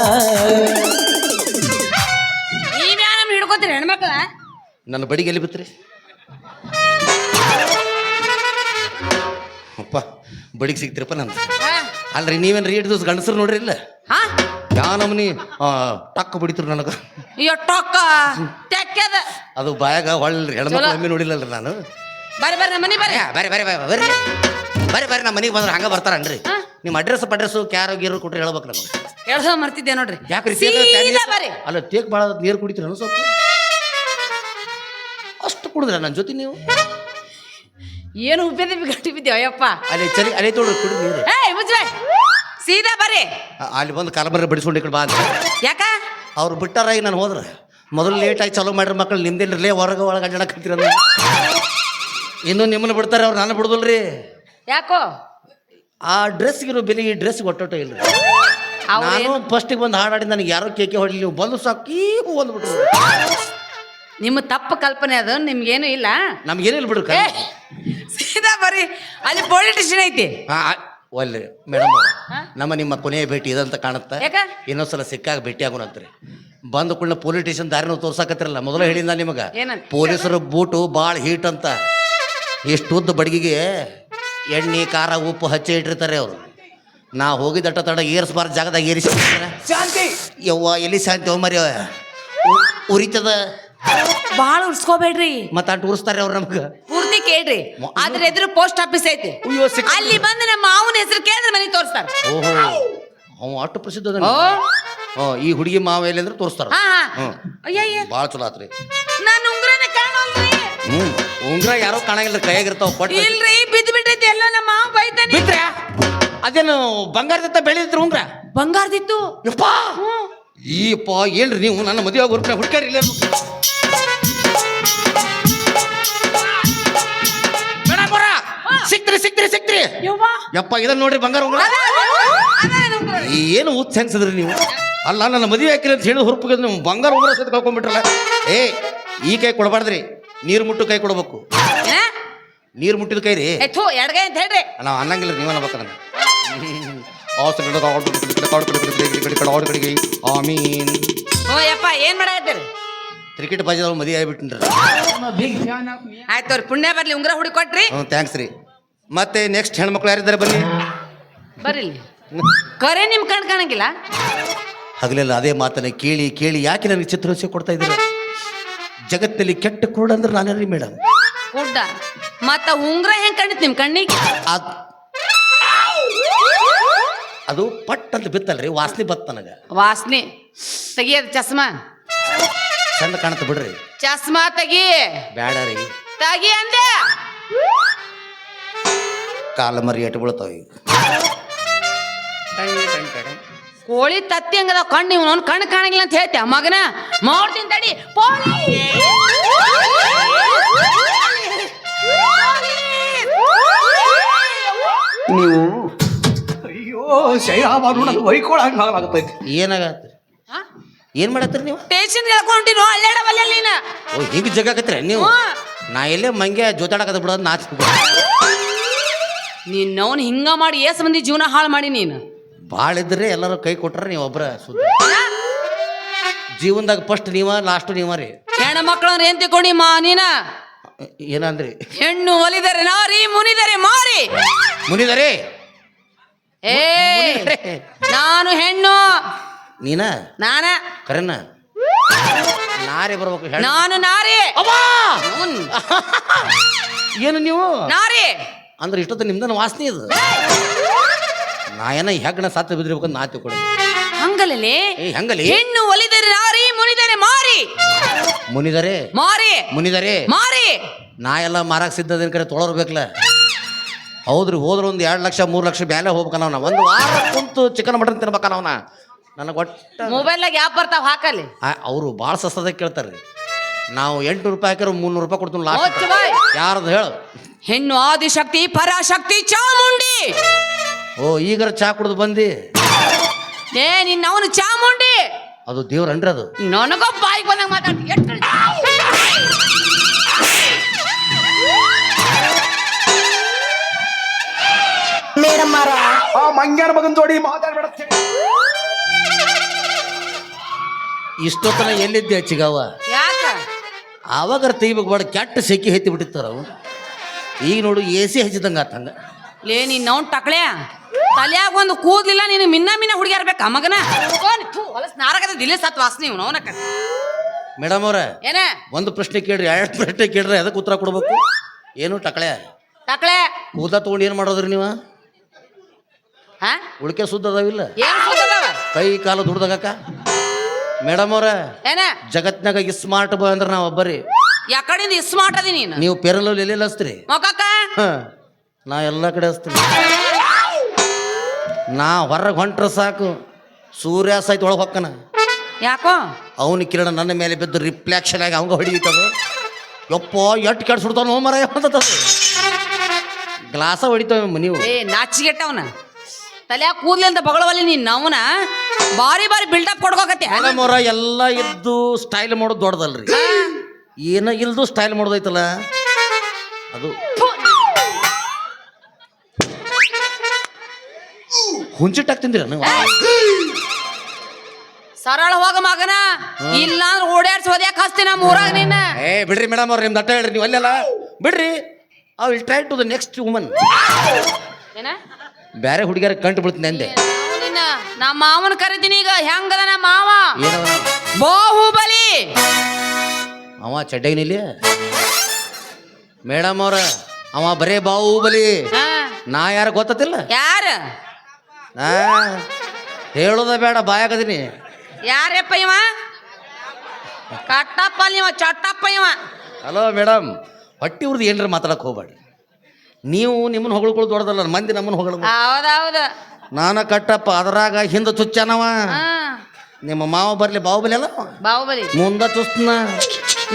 ನೀವ್ಯಾನಮ್ ಹಿಡ್ಕೋತೀರಿ ಹೆಣ್ಮಕ್ಳ ನನ್ನ ಬಡಿಗೆ ಎಲ್ಲಿ ಬಿತ್ರಿ ಅಪ್ಪ ಬಡಿಗೆ ಸಿಗ್ತಿರಪ್ಪ ನಂದು ಅಲ್ರಿ ನೀವೇನು ಹಿಡಿದು ಗಂಡಸರು ನೋಡ್ರಿ ಇಲ್ಲ ಹಾ ಯಾ ನಮ್ನಿ ಟಕ್ ಬಿಡಿತ್ರು ನನಗೆ ಅಯ್ಯೋ ಟೊಕ್ಕ ತೆಕ್ಕದ ಅದು ಬಾಯಾಗ ಹೊಳ್ಳಿ ಹೆಣ್ಮಕ್ಳು ಒಮ್ಮೆ ನೋಡಿಲ್ಲಲ್ರಿ ನಾನು ಬರ್ರಿ ಬರ್ರಿ ನಮ್ಮ ಮನೆ ಬರ್ರಿ ಬರ್ರಿ ಬರ್ರಿ ಬರ್ರಿ ಬರ್ರಿ ಬರ್ರಿ ಬರ್ರಿ ನಮ್ಮ ಮನೆಗೆ ಬಂದ್ರೆ ಹಂಗೆ ಬರ್ತಾರನ್ರಿ ನಿಮ್ಮ ಅಡ್ರೆಸ್ಸು ಕ್ಯಾರೋ ಗೀರು ಕೊಟ್ರೆ ಹೇಳ್ಬೇಕು ನಮಗೆ ಹೇಳ್ಸೋ ಮರ್ತಿದ್ದೆ ನೋಡ್ರಿ ಯಾಕ್ರಿ ಸೀದಾ ಬರ್ರಿ ಅಲ್ಲ ತೇಕ್ ಭಾಳ ನೀರು ಕುಡಿತೀರ ನಾನು ಸ್ವಲ್ಪ ಅಷ್ಟು ಕುಡಿದ್ರೆ ನನ್ನ ಜೊತೆ ನೀವು ಏನು ಉಪ್ಪೇದ ಗಟ್ಟಿ ಬಿದ್ದೀವಿ ಅಯ್ಯಪ್ಪ ಅಲ್ಲಿ ಚರಿ ಅಲ್ಲೇ ತೊಳ್ರಿ ಕುಡಿ ನೀರು ಏಯ್ ಮುಜ್ವೆ ಸೀದಾ ಬರ್ರಿ ಅಲ್ಲಿ ಬಂದು ಕಾಲಮರ ಬಡಿಸ್ಕೊಂಡು ಈ ಕಡೆ ಬಾ ಅಂತ ಯಾಕ ಅವ್ರು ಬಿಟ್ಟಾರಾಗಿ ನಾನು ಹೋದ್ರೆ ಮೊದಲು ಲೇಟಾಗಿ ಚಾಲೂ ಮಾಡಿರೋ ಮಕ್ಕಳು ನಿಮ್ದೇನ್ರಲ್ಲೇ ಒಳಗೆ ಅಡ್ಡಾಡಕತ್ತೀರ ಇನ್ನೂ ನಿಮ್ಮನ್ನು ಬಿಡ್ತಾರೆ ಅವ್ರು ನಾನು ಬಿಡುದಿಲ್ರಿ ಯಾಕೋ ಆ ಡ್ರೆಸ್ಗಿರೋ ಬೆಲೆ ಈ ಡ್ರೆಸ್ಗೆ ಒಟ್ಟೊಟ್ಟ ಇಲ್ರಿ ನಾನು ಫಸ್ಟಿಗೆ ಬಂದು ಹಾಡಾಡಿ ನನಗೆ ಯಾರೋ ಕೇಕೆ ಹೊಡಲಿ ನೀವು ಬಂದು ಸಾಕು ಈಗ ಬಂದ್ಬಿಟ್ರು ನಿಮ್ಮ ತಪ್ಪು ಕಲ್ಪನೆ ಅದು ನಿಮ್ಗೇನು ಇಲ್ಲ ನಮ್ಗೇನಿಲ್ಲ ಬಿಡ್ರಿ ಏ, ಸೀದಾ ಬರ್ರಿ ಅಲ್ಲಿ ಪೊಲೀಸ್ ಸ್ಟೇಷನ್ ಐತಿ ಒಲ್ರಿ ಮೇಡಮ್ ನಿಮ್ಮ ಕೊನೆಯ ಭೇಟಿ ಇದಂತ ಕಾಣುತ್ತೆ ಯಾಕ? ಇನ್ನೊಂದ್ಸಲ ಸಿಕ್ಕಾಗ ಭೇಟಿ ಆಗೋಣಂತ್ರಿ ಬಂದ ಕೂಡಲೇ ಪೊಲೀಸ್ ಸ್ಟೇಷನ್ ದಾರಿನ ತೋರ್ಸಾಕತ್ತಿರಲ್ಲ ಮೊದಲು ಹೇಳಿಲ್ಲ ನಿಮಗೆ ಏನಂತ? ಪೊಲೀಸರ ಬೂಟು ಭಾಳ ಹೀಟ್ ಅಂತ ಎಷ್ಟು ಉದ್ದ ಬಡಗಿಗೆ ಎಣ್ಣೆ ಖಾರ ಉಪ್ಪು ಹಚ್ಚಿ ಇಟ್ಟಿರ್ತಾರೆ ಅವರು ನಾ ಹೋಗಿದಟ್ಟ ತಡ ಏರಿಸಬಾರ್ದು ಜಾಗದಾಗ ಏರಿಸಿ ಶಾಂತಿ ಯವ್ವ ಎಲ್ಲಿ ಶಾಂತಿ ಮರಿ ಉರಿತದ ಬಾಳ ಉರ್ಸ್ಕೋಬೇಡ್ರಿ ಮತ್ತೆ ಅಟ್ ಉರಿಸ್ತಾರೆ ಅವ್ರು ನಮ್ಗೆ ಪೂರ್ತಿ ಕೇಳ್ರಿ ಅದ್ರ ಎದುರು ಪೋಸ್ಟ್ ಆಫೀಸ್ ಐತಿ ಅಲ್ಲಿ ಬಂದು ನಮ್ಮ ಮಾವನ ಹೆಸರು ಕೇಳಿದ್ರೆ ಮನೆ ತೋರಿಸ್ತಾರ ಓಹೋ ಅವ ಅಷ್ಟು ಪ್ರಸಿದ್ಧ ಅದಾನ. ಈ ಹುಡುಗಿ ಮಾವ ಎಲ್ಲಿ ಅಂದ್ರೆ ತೋರಿಸ್ತಾರ ಹಾ ಹ್ಮ್ ಅಯ್ಯಯ್ಯ ಭಾಳ ಚಲೋ ಆತ್ರಿ ನಾನು ಉಂಗ್ರನ ಕಾಣೋಲ್ರಿ ಉಂಗ್ರ ಯಾರೋ ಕಾಣಂಗಿಲ್ಲ ಕೈಯಾಗಿರ್ತಾವ ಕೊಟ್ಟು ಇಲ್ರಿ ಬಿದ್ದು ಬಿಟ್ಟೈತಿ ಎಲ್ಲ ನಮ್ಮ ಮಾವ ಬೈತಾನೆ ಬಿಟ್ರೆ ಅದೇನು ಬಂಗಾರದತ್ತ ಬೆಳೆದಿದ್ರು ಉಂಗ್ರ ಬಂಗಾರದಿತ್ತು ಯಪ್ಪ ಈಪ್ಪ ಏನ್ರಿ ನೀವು ನನ್ನ ಮದುವೆ ಆಗೋರ್ಪ ಹುಡ್ಕಾರಿ ಇಲ್ಲ ಸಿಕ್ತ್ರಿ ಯಪ್ಪ ಇದನ್ನ ನೋಡ್ರಿ ಬಂಗಾರ ಉಂಗ್ರ ಏನು ಉತ್ಸ ಹೆಂಗ್ಸದ್ರಿ ನೀವು ಅಲ್ಲ ನನ್ನ ಮದುವೆ ಹಾಕಿರಿ ಅಂತ ಹೇಳಿ ಹುರುಪಿಗೆ ನೀವು ಬಂಗಾರ ಉಂಗ್ರ ಸಹಿತ ಕಳ್ಕೊಂಡ್ಬಿಟ್ರಲ್ಲ ಏ ಈ ಕೈ ಕೊಡಬಾರ್ದ್ರಿ ನೀರು ಮುಟ್ಟು ಕೈ ಕೊಡ್ಬೇಕು ನೀರು ಮುಟ್ಟಿದ ಕೈ ರೀ ಎಡಗೈ ಅಂತ ಹೇಳ್ರಿ ನಾವು ಅನ್ನಂಗಿಲ್ಲ ನೀವು ಅನ್ನಬೇಕು ನನಗೆ ಆಮೀನ್ ಓ ಯಪ್ಪ ಏನ್ ಮಾಡಾಕತ್ತೀರಿ ಕ್ರಿಕೆಟ್ ಬಾಜಿದವ್ ಮದುವೆ ಆಗ್ಬಿಟ್ಟಿನ್ರಿ ಆಯ್ತು ಅವ್ರಿ ಪುಣ್ಯ ಬರ್ಲಿ ಉಂಗ್ರ ಹುಡಿ ಕೊಟ್ರಿ ಹ್ಞೂ ಥ್ಯಾಂಕ್ಸ್ ರೀ ಮತ್ತೆ ನೆಕ್ಸ್ಟ್ ಹೆಣ್ಮಕ್ಳು ಯಾರಿದ್ದಾರೆ ಬನ್ನಿ ಬರ್ರಿ ಕರೆ ನಿಮ್ ಕಣ್ ಕಾಣಂಗಿಲ್ಲ ಹಗಲೆಲ್ಲ ಅದೇ ಮಾತನ್ನ ಕೇಳಿ ಕೇಳಿ ಯಾಕೆ ನನಗೆ ಚಿತ್ರಹಿಂಸೆ ಕೊಡ್ತಾ ಇದ್ದೀರ ಜಗತ್ತಲ್ಲಿ ಕೆಟ್ಟ ಕುರುಡ ಅಂದ್ರೆ ನಾನೇ ಮೇಡಮ್ ಗುಡ್ಡ ಮತ್ತ ಉಂಗ್ರ ಹೆಂಗ್ ಕಂಡಿತ್ ನಿಮ್ ಕಣ್ಣಿಗೆ ಅದು ಪಟ್ ಅಂತ ಬಿತ್ತಲ್ರಿ ವಾಸನೆ ಬತ್ತ ನನಗೆ ವಾಸನೆ ತೆಗಿಯದ ಚಸ್ಮಾ ಚಂದ ಕಾಣುತ್ತೆ ಬಿಡ್ರಿ ಚಸ್ಮಾ ತೆಗಿ ಬೇಡ ರೀ ತೆಗಿ ಅಂದೆ ಕಾಲ ಮರಿ ಎಟ್ಟು ಬೀಳ್ತಾವ ಈಗ ಕೋಳಿ ತತ್ತಿ ಹಂಗದ ಕಣ್ಣು ಇವ್ ಅವ್ನ ಕಣ್ಣು ಕಾಣಂಗಿಲ್ಲ ಅಂತ ಹೇಳ್ತೆ ಮಗನ ಮಾಡ್ತೀನಿ ತಡಿ ನೀವು ಅಯ್ಯೋ ಶೈರಾಬಾನು ನನಗೆ ಹೊಯ್ಕೊಳಂಗಾಗತೈತಿ. ಏನಾಗತ್ರಿ ಏನ್ ಮಾಡತ್ರಿ ನೀವು? ಟೇಷನ್ ಹೇಳ್ಕೊಂಡಿನೋ ಅಲ್ಲೇಡವಲ್ಲ ನೀನ. ಓ ಹಿಂಗೆ ಜಗಾಕತ್ರಿ ನೀವು? ನಾ ಎಲ್ಲೇ ಮಂಗೆ ಜೋತಾಡಕತ್ತ ಬಿಡೋದು ನಾಚ್ ನಿನ್ನವನ್ ಹಿಂಗ ಮಾಡಿ ಏಸ್ ಮಂದಿ ಜೀವನ ಹಾಳು ಮಾಡಿ ನೀನು. ಭಾಳ ಇದ್ರೆ ಎಲ್ಲರೂ ಕೈ ಕೊಟ್ರ ನೀವು ಒಬ್ರ ಸುದ್ದಿ. ಜೀವನದಾಗ ಫಸ್ಟ್ ನೀವ ಲಾಸ್ಟ್ ನೀವ ರೀ. ಹೆಣ್ಣು ಮಕ್ಕಳನ್ನ ಏನ್ ತಿಳ್ಕೊಂಡಿ ನೀನ? ಏನಂದ್ರಿ? ಹೆಣ್ಣು ಒಲಿದರೆ ನಾರಿ ಮುನಿದರೆ ಮಾರಿ. ಮುನಿದರೆ ಏ ನಾನು ಹೆಣ್ಣು ನೀನ ನಾನ ಕರೆನ ನಾರೇ ಬರ್ಬೇಕು. ನಾನು ನಾರಿ. ಏನು ನೀವು ನಾರಿ ಅಂದ್ರೆ ಇಷ್ಟೊತ್ತು ನಿಮ್ದನ ವಾಸನೆ ಇದು. ನಾ ಏನ ಹೆಗ್ಗಣ ಸತ್ತ ಬಿದ್ದಿರ್ಬೇಕಂತ ನಾ ತಿಳ್ಕೊಡಿ. ಹಂಗಲ್ಲೇ ಹಂಗಲಿ ಹೆಣ್ಣು ಒಲಿದರೆ ನಾರಿ ಮುನಿದರೆ ಮಾರಿ. ಮುನಿದರೆ ಮಾರಿ ಮುನಿದರೆ ಮಾರಿ. ನಾ ಎಲ್ಲ ಮಾರಾಕ್ ಸಿದ್ಧದೇನ್ ಕರೆ ತೊಳರ್ಬೇಕಲ್ಲ. ಹೌದ್ರಿ, ಹೋದ್ರ ಒಂದು 2 ಲಕ್ಷ 3 ಲಕ್ಷ ಬ್ಯಾಲೆ ಹೋಗ್ಬೇಕ ನಾವ್. ಒಂದು ವಾರ ಕುಂತು ಚಿಕನ್ ಮಟನ್ ತಿನ್ಬೇಕ ನಾವ್ನ. ನನಗೆ ಒಟ್ಟ ಮೊಬೈಲ್ನಾಗ ಯಾಪ್ ಬರ್ತಾವ ಹಾಕಲ್ಲಿ. ಅವರು ಭಾಳ ಸಸ್ತದಾಗ ಕೇಳ್ತಾರ್ರಿ. ನಾವು 800 ರೂಪಾಯಿ ಹಾಕಿರೋ 300 ರೂಪಾಯಿ ಕೊಡ್ತೀನಿ ಲಾಸ್ಟ್. Okay bye. ಯಾರದು ಹೇಳು? ಹೆಣ್ಣು ಆದಿಶಕ್ತಿ ಪರಾಶಕ್ತಿ ಚಾಮುಂಡಿ. ಓ ಈಗರ ಚಾ ಕುಡ್ದು ಬಂದಿ? ಏ ನಿನ್ನ ಅವನು ಚಾಮುಂಡಿ. ಅದು ದೇವ್ರನ್ರಿ ಅದು. ನನಗೋ ಬಾಯಿಗೆ ಬಂದಂಗ ಮಾತಾಡ್ತಿ. ಆ ಮಂಗ್ಯಾನ ಮಗನ್ ಜೋಡಿ ಮಾತಾಡ್ಬೇಡ. ಇಷ್ಟೊತ್ತನ ಎಲ್ಲಿದ್ದೆ ಚಿಗವ? ಯಾಕ ಆವಾಗರ ತೆಗಿಬೇಕು ಬೇಡ, ಕೆಟ್ಟ ಸೆಕ್ಕಿ ಹೆತ್ತಿ ಬಿಟ್ಟಿರ್ತಾರ ಅವು. ಈಗ ನೋಡು AC ಹಚ್ಚಿದಂಗ ಆತಂಗ. ಲೇ ನಿನ್ನ ಅವ್ನು ಟಕ್ಳೆ ತಲ್ಯಾಗ ಒಂದು ಕೂದ್ಲಿಲ್ಲ ನೀನು ಮಿನ್ನ ಹುಡುಗಿಯಾರ ಬೇಕಾ ಮಗನ? ಹೊಲಸ್ ನಾರಕದ ದಿಲ್ಲ ಸತ್ ವಾಸನೆ ಇವ್ನು ಅವನಕ್ಕ. ಮೇಡಮ್ ಅವ್ರ ಏನ ಒಂದು ಪ್ರಶ್ನೆ ಕೇಳ್ರಿ, 2 ಪ್ರಶ್ನೆ ಕೇಳ್ರಿ, ಅದಕ್ಕೆ ಉತ್ತರ ಕೊಡ್ಬೇಕು. ಏನು ಟಕಳೆ ಟಕ್ಳೆ ಕೂದ ತಗೊಂಡು ಏನು ಮಾಡೋದ್ರಿ ನೀವು? ಹಾ ಉಳಿಕೆ ಸುದ್ದ ಅದಾವಿಲ್ಲ? ಏನ್ ಕೂದಲವ? ಕೈ ಕಾಲು ದುಡ್ದಾಗಕ್ಕ. ಮೇಡಮ್ ಅವ್ರ ಏನ ಜಗತ್ನಾಗ ಸ್ಮಾರ್ಟ್ ಬಾಯ್ ಅಂದ್ರೆ ನಾವು ಒಬ್ಬರಿ. ಯಾಕಡಿಂದ ಸ್ಮಾರ್ಟ್ ಅದಿ ನೀನು? ನೀವು ಪೆರಲಲ್ಲಿ ಎಲ್ಲೆಲ್ಲ ಹಚ್ತೀರಿ? ಮೊಕಕ್ಕ ನಾ ಎಲ್ಲ ಕಡೆ ಹಚ್ತೀನಿ. ನಾ ಹೊರಗೆ ಹೊಂಟ್ರೆ ಸಾಕು, ಸೂರ್ಯ ಸಹಿತ ಒಳಗೆ ಹೊಕ್ಕನ. ಯಾಕೋ ಅವನ ಕಿರಣ ನನ್ನ ಮೇಲೆ ಬಿದ್ದು ರಿಫ್ಲೆಕ್ಷನ್ ಆಗಿ ಅವಂಗ ಹೊಡಿತದ. ಯಪ್ಪ ಎಟ್ಟು ಕೆಡ್ಸ್ಬಿಡ್ತಾವ ಮರ ಅಂತದ. ಗ್ಲಾಸ ಹೊಡಿತಾವ ನೀವು. ಏ ನಾಚಿಗೆಟ್ಟವನ ತಲ್ಯಾಗ ಕೂದ್ಲಿ ಅಂತ ಬಗಳವಲ್ಲಿ ನೀನ್ ಅವನ ಬಾರಿ ಬಾರಿ ಬಿಲ್ಡಪ್ ಕೊಡ್ಕೋಕತ್ತೆ. ಮೇಡಮ್ ಅವ್ರ ಎಲ್ಲ ಇದ್ದು ಸ್ಟೈಲ್ ಮಾಡೋದು ದೊಡ್ಡದಲ್ರಿ, ಏನ ಇಲ್ದು ಸ್ಟೈಲ್ ಮಾಡೋದೈತಲ್ಲ ಅದು. ಹುಂಚಿಟ್ಟಾಗ್ತಿಂದಿರ ನೀವು? ಸರಳ ಹೋಗ ಮಗನ, ಇಲ್ಲ ಅಂದ್ರೆ ಓಡಾಡ್ಸಿ ಹೋದ್ಯಾಕ ಹಸ್ತಿ ನಮ್ಮ ಊರಾಗ ನಿನ್ನ. ಏ ಬಿಡ್ರಿ ಮೇಡಮ್ ಅವ್ರ, ನಿಮ್ದು ಅಟ್ಟ ಹೇಳ್ರಿ ನೀವು ಅಲ್ಲೆಲ್ಲ ಬಿಡ್ರಿ. I will try to the next woman. ಏನ ಬೇರೆ ಹುಡುಗಿಯರ ಕಂಡು ಬಿಡ್ತೀನಿ ಅಂದೆ. ನಿನ್ನ ನಮ್ಮ ಮಾವನ ಕರಿತೀನಿ ಈಗ. ಹೆಂಗದ ನಮ್ಮ ಮಾವ? ಏನವ ಬಾಹುಬಲಿ. ಅವ ಚಡ್ಡೈನಿಲ್ಲಿ ಮೇಡಮ್ ಅವ್ರ, ಅವ ಬರೇ ಬಾಹುಬಲಿ. ಹಾ ನಾ ಯಾರು ಗೊತ್ತಿಲ್ಲ. ಯಾರ ಹೇಳೋದ ಬೇಡ, ಬಾಯಾಗದೀನಿ. ಯಾರಪ್ಪ ಇವ? ಕಟ್ಟಪ್ಪ ಇವ, ಚಟ್ಟಪ್ಪ ಇವ. ಹಲೋ ಮೇಡಮ್, ಹೊಟ್ಟಿ ಉರ್ದು ಏನ್ರ ಮಾತಾಡಕ್ ಹೋಗ್ಬೇಡಿ. ನೀವು ನಿಮ್ಮನ್ನ ಹೊಗಳ್ಕೊಳ್ಳೋದು ದೊಡ್ಡದಲ್ಲ, ಮಂದಿ ನಮ್ಮನ್ನ ಹೊಗಳ. ಹೌದೌದು. ನಾನ ಕಟ್ಟಪ್ಪ, ಅದ್ರಾಗ ಹಿಂದ ಚುಚ್ಚನವ. ಹಾ ನಿಮ್ಮ ಮಾವ ಬರ್ಲಿ ಬಾಹುಬಲಿ ಅಲ್ಲ, ಬಾಹುಬಲಿ ಮುಂದ ಚುಸ್ತನ.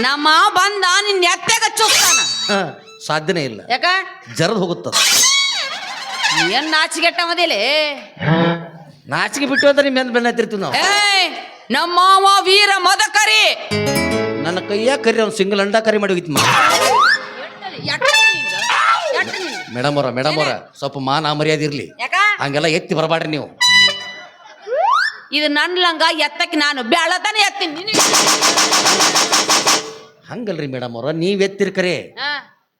ನಮ್ಮ ಮಾವ ಬಂದ ನಿನ್ನ ಎತ್ತೆಗ ಚುಸ್ತಾನ. ಸಾಧ್ಯನೇ ಇಲ್ಲ, ಯಾಕ ಜರದ್ ಹೋಗುತ್ತ. ಏನ್ ನಾಚಿಗೆಟ್ಟವದಿಲೆ? ನಾಚಿಕೆ ಬಿಟ್ಟು ಅಂತ ನಿಮ್ಮ ಬೆನ್ನ ಹತ್ತಿರ್ತೀವಿ ನಾವು. ಏಯ್ ನಮ್ಮ ಮಾವ ವೀರ ಮದಕರಿ. ನನ್ನ ಕೈಯಾಗ ಕರಿ, ಅವ್ನು ಸಿಂಗಲ್ ಅಂಡ ಕರಿ ಮಾಡಿ ಹೋಗಿತ್ತು. ಮೇಡಮ್ ಅವರ ಸ್ವಲ್ಪ ಮಾನ ಮರ್ಯಾದೆ ಇರ್ಲಿ. ಯಾಕ ಹಂಗೆಲ್ಲ ಎತ್ತಿ ಬರಬಾಡ್ರಿ ನೀವು. ಇದು ನನ್ನ ಲಂಗ ಎತ್ತಕ್ಕೆ ನಾನು ಬೆಳತಾನೆ ಎತ್ತೀನಿ ನಿನಗೆ. ಹಂಗಲ್ರಿ ಮೇಡಮ್ ಅವ್ರ, ನೀವ್ ಎತ್ತಿರ್ ಕರೆ,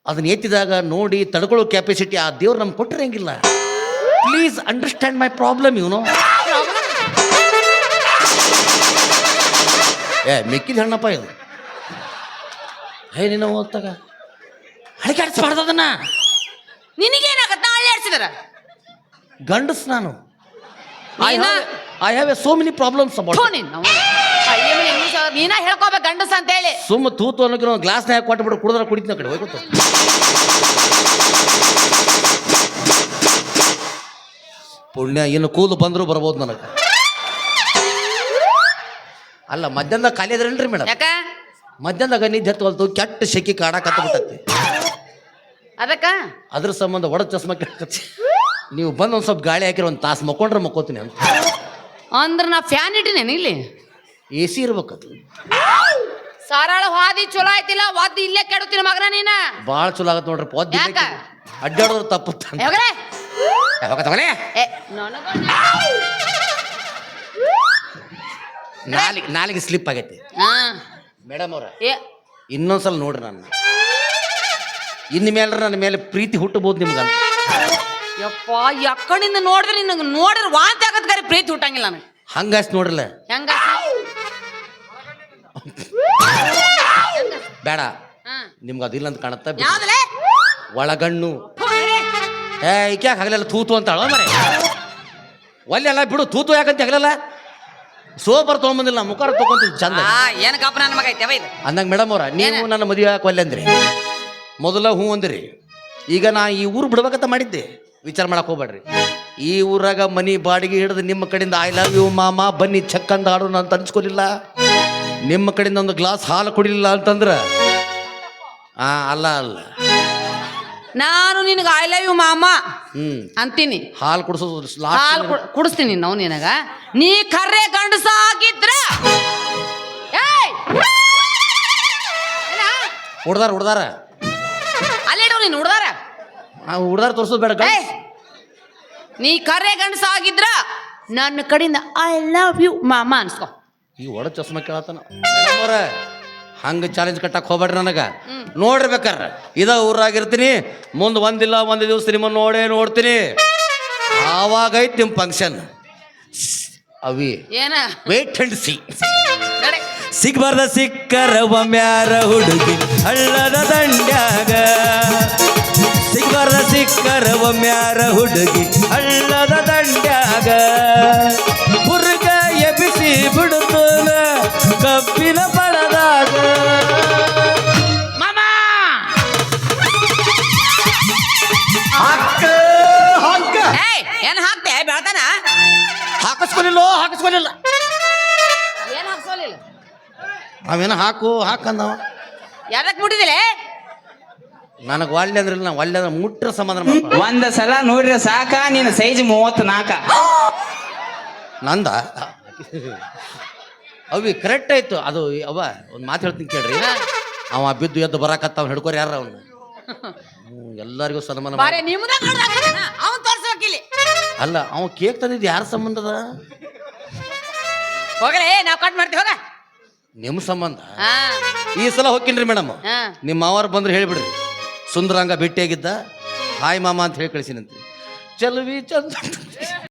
ಅದನ್ನ ಎತ್ತಿದಾಗ ನೋಡಿ ತಡ್ಕೊಳ್ಳೋ ಕೆಪಾಸಿಟಿ ಆ ದೇವ್ರು ನಮ್ಗೆ ಕೊಟ್ಟಿರಂಗಿಲ್ಲ. Please understand my problem. ಇವನು ಮೆಕ್ಕಿದ ಹಣ್ಣಪ್ಪ ಇದು. ನೀನು ಓದ್ತಾಗ ಅಡಿಕೆ ಆಡಿಸ್ಬಾರ್ದು ಅದನ್ನ. ನಿನಗೇನಾಗತ್ತ? ನಾಳೆ ಆಡ್ಸಿದಾರ ಗಂಡಸ್ ನಾನು. I have A so many problems about. ನೀನ ಹೇಳ್ಕೋಬೇಕು ಗಂಡಸ ಅಂತ ಹೇಳಿ. ಸುಮ್ಮ ತೂತು ಅನ್ನೋಕೆ ಗ್ಲಾಸ್ನಾಗ ಕೊಟ್ಬಿಟ್ಟು ಕುಡಿದ್ರೆ ಕುಡಿತೀನಿ ಕಡೆ ಹೋಗ್ಬಿಟ್ಟು. ಪುಣ್ಯ ಇನ್ನು ಕೂಲು ಬಂದರೂ ಬರ್ಬೋದು ನನಗೆ. ಅಲ್ಲ ಮಧ್ಯಾಹ್ನದಾಗ ಖಾಲಿ ಅದ್ರಲ್ರಿ ಮೇಡಮ್? ಯಾಕ ಮಧ್ಯಾಹ್ನದಾಗ ನಿದ್ದೆ ಹತ್ತವಲ್ತು, ಕೆಟ್ಟ ಶೆಕಿ ಕಾಡಕತ್ತ ಬಿಟ್ಟತಿ. ಅದಕ್ಕ ಅದ್ರ ಸಂಬಂಧ ಒಡ ಚಸ್ಮಾ ಕೇಳಕತ್ತಿ. ನೀವು ಬಂದು ಒಂದು ಸ್ವಲ್ಪ ಗಾಳಿ ಹಾಕಿರೋ ಒಂದು ತಾಸು ಮಕ್ಕೊಂಡ್ರೆ ಮಕ್ಕೋತೀನಿ ಅಂತ. ಅಂದ್ರ ನಾ ಫ್ಯಾನ್ ಇಟ್ಟಿನೇನು ಇಲ್ಲಿ ಎ ಸಿ ಇರ್ಬೇಕದು. ಸರಳ ಹಾದಿ ಚಲೋ ಆಯ್ತಿಲ್ಲ ಒದ್ದು ಇಲ್ಲೇ ಕೆಡುತ್ತೀನಿ ಮಗನ ನೀನ ಭಾಳ ಚಲೋ ಆಗತ್ತೆ ನೋಡ್ರಿ ಪೊದ್ದ ಯಾಕ? ಅಡ್ಡಾಡೋರು ತಪ್ಪುತ್ತ ಹೋಗ್ರೆ ತಗೊಳ್ಳಿ. ಏ ನಾಲಿಗೆ ಸ್ಲಿಪ್ ಆಗೈತಿ ಹಾ ಮೇಡಮ್ ಅವ್ರ. ಏ ಇನ್ನೊಂದ್ಸಲ ನೋಡ್ರಿ ನನ್ನ ಇನ್ನು ಮೇಲೆ ನನ್ನ ಮೇಲೆ ಪ್ರೀತಿ ಹುಟ್ಟಬಹುದು ನಿಮ್ಗಂತ. ಯಪ್ಪ ಎಕ್ಕಡಿಂದ ನೋಡಿದ್ರೆ ನಿನಗೆ ನೋಡಿದ್ರೆ ವಾಂತಿ ಆಗತ್ ಗಾರಿ ಪ್ರೀತಿ ಹುಟ್ಟಂಗಿಲ್ಲ ನನಗೆ. ಹಂಗಾಸ್ ನೋಡ್ರಲ್ಲ ಹೆಂಗ ಬೇಡ ನಿಮ್ಗೆ ಅದಿಲ್ಲ ಅಂತ ಕಾಣತ್ತ. ಯಾವ್ದಲೇ ಒಳಗಣ್ಣು ಈಕೆ ಹಗಲೆಲ್ಲ ತೂತು ಅಂತ ಅಳ ಮರೆ ಒಲ್ಲೆ ಅಲ್ಲ ಬಿಡು ತೂತು ಯಾಕಂತ ಹಗಲೆಲ್ಲ ಸೋಪರ್ ತೊಗೊಂಬಂದಿಲ್ಲ ಮುಖಾರ ತಗೊಂತೀವಿ ಚಂದ ಏನ್ ಕಾಪ ನನ್ನ ಮಗ ಐತೆ ಇದು ಅಂದಂಗ ಮೇಡಮ್ ಅವ್ರ ನೀವು ನನ್ನ ಮದುವೆ ಯಾಕೆ ಒಲ್ಲೆ ಅಂದ್ರಿ ಮೊದಲ ಹ್ಞೂ ಅಂದ್ರಿ. ಈಗ ನಾ ಈ ಊರು ಬಿಡ್ಬೇಕಂತ ಮಾಡಿದ್ದೆ. ವಿಚಾರ ಮಾಡಕ್ ಹೋಗ್ಬೇಡ್ರಿ. ಈ ಊರಾಗ ಮನಿ ಬಾಡಿಗೆ ಹಿಡಿದು ನಿಮ್ಮ ಕಡೆಯಿಂದ ಐ ಲವ್ ಯು ಮಾಮ ಬನ್ನಿ ಚಕ್ಕಂದ ಆಡೋಣ ಅಂತ ಅನ್ಸ್ಕೊಲಿಲ್ಲ. ನಿಮ್ಮ ಕಡೆಯಿಂದ ಒಂದು ಗ್ಲಾಸ್ ಹಾಲು ಕುಡಿಲಿಲ್ಲ ಅಂತಂದ್ರ ಅಲ್ಲ ಅಲ್ಲ ನಾನು ನಿನಗ ಐ ಲವ್ ಯು ಮಾಮ ಅಂತೀನಿ. ಹಾಲು ಕುಡಿಸೋದು ಹಾಲು ಕುಡಿಸ್ತೀನಿ ನಾವು ನಿನಗ. ನೀ ಕರ್ರೆ ಗಂಡಸ ಆಗಿದ್ರ ಹುಡ್ದಾರ ಅಲ್ಲೇಡು ನೀನು ಹುಡ್ದಾರ ಹುಡ್ದಾರ ತೋರ್ಸೋದು ಬೇಡ. ನೀ ಕರ್ರೆ ಗಂಡಸ ಆಗಿದ್ರ ನನ್ನ ಕಡೆಯಿಂದ ಐ ಲವ್ ಯು ಮಾಮ ಅನ್ಸ್ಕೊ. ಈ ಒಡ ಚಸ್ಮಾ ಕೇಳತ್ತಾನ ಮೇಡಮ್ ಅವ್ರ. ಹಂಗೆ ಚಾಲೆಂಜ್ ಕಟ್ಟಕ್ಕೆ ಹೋಗ್ಬೇಡ್ರಿ ನನಗೆ. ನೋಡ್ರಿಬೇಕಾರ ಇದ ಊರಾಗಿರ್ತೀನಿ. ಮುಂದೆ ಒಂದಿಲ್ಲ ಒಂದು ದಿವಸ ನಿಮ್ಮನ್ನು ನೋಡ್ತೀನಿ. ಆವಾಗ ಐತಿ ನಿಮ್ಮ ಫಂಕ್ಷನ್. ಅವಿ ಏನ ವೇಟ್ ಅಂಡ್ ಸಿ. ಸಿಗ್ಬಾರ್ದ ಸಿಕ್ಕರ ಒಮ್ಮ್ಯಾರ ಹುಡುಗಿ ಹಳ್ಳದ ದಂಡ್ಯಾಗ. ಸಿಗ್ಬಾರ್ದ ಸಿಕ್ಕರ ಒಮ್ಮ್ಯಾರ ಹುಡುಗಿ ಹಳ್ಳದ ದಂಡ್ಯಾಗ. ಹುರ್ಗ ಎಬಿಸಿ ಬಿಡುತ್ತಲ ಕಬ್ಬಿನ ಪಡದಾಗ. ಮಾಮ ಏನ್ ಹಾಕ್ತೆ ಬೆಳತಾನ ಹಾಕಿಸ್ಕೊಲಿಲ್ಲ ಏನ್ ಹಾಕ್ಸೋಲಿಲ್ಲ ಅವೇನ ಹಾಕಂದವ ಯಾರಕ್ ಮುಟ್ಟಿದಿಲೆ ನನಗೆ ಒಳ್ಳೆ ಅಂದ್ರಿಲ್ಲ. ನಾ ಒಳ್ಳೆ ಅಂದ್ರೆ ಮುಟ್ರ ಸಮಾಧಾನ ಮಾಡ್ಕೊಳ್ಳ. ಒಂದ್ ಸಲ ನೋಡ್ರಿ ಸಾಕ ನಿನ್ನ ಸೈಜ್ 34. ನಂದ ಅವಿ ಕರೆಕ್ಟ್ ಆಯ್ತು. ಅದು ಅವ ಒಂದು ಮಾತು ಹೇಳ್ತೀನಿ ಕೇಳ್ರಿ. ಅವ ಬಿದ್ದು ಎದ್ದು ಬರಾಕತ್ತಾವ ಹಿಡ್ಕೋರಿ ಯಾರ ಅವನು ಎಲ್ಲರಿಗೂ ಸನ್ಮಾನ ಬಾರೆ ನಿಮ್ದ ಅವನ್ ತೋರ್ಸ್ಬೇಕಿಲ್ಲಿ. ಅಲ್ಲ ಅವ ಕೇಕ್ ತಂದಿದ್ದು ಯಾರ ಸಂಬಂಧದ? ಹೋಗಲೇ ನಾವ್ ಕಟ್ ಮಾಡ್ತೀವಿ ಹೋಗ. ನಿಮ್ಮ ಸಂಬಂಧ. ಹಾ ಈ ಸಲ ಹೋಗ್ತೀನಿ ಮೇಡಮ್. ಹಾ ನಿಮ್ಮ ಮಾವಾರ ಬಂದ್ರೆ ಹೇಳ್ಬಿಡ್ರಿ ಸುಂದರಂಗ ಭೇಟಿಯಾಗಿದ್ದ ಹಾಯ್ ಮಾಮ ಅಂತ ಹೇಳಿ ಕಳಿಸಿನಂತೆ. ಚಲವಿ ಚಂದ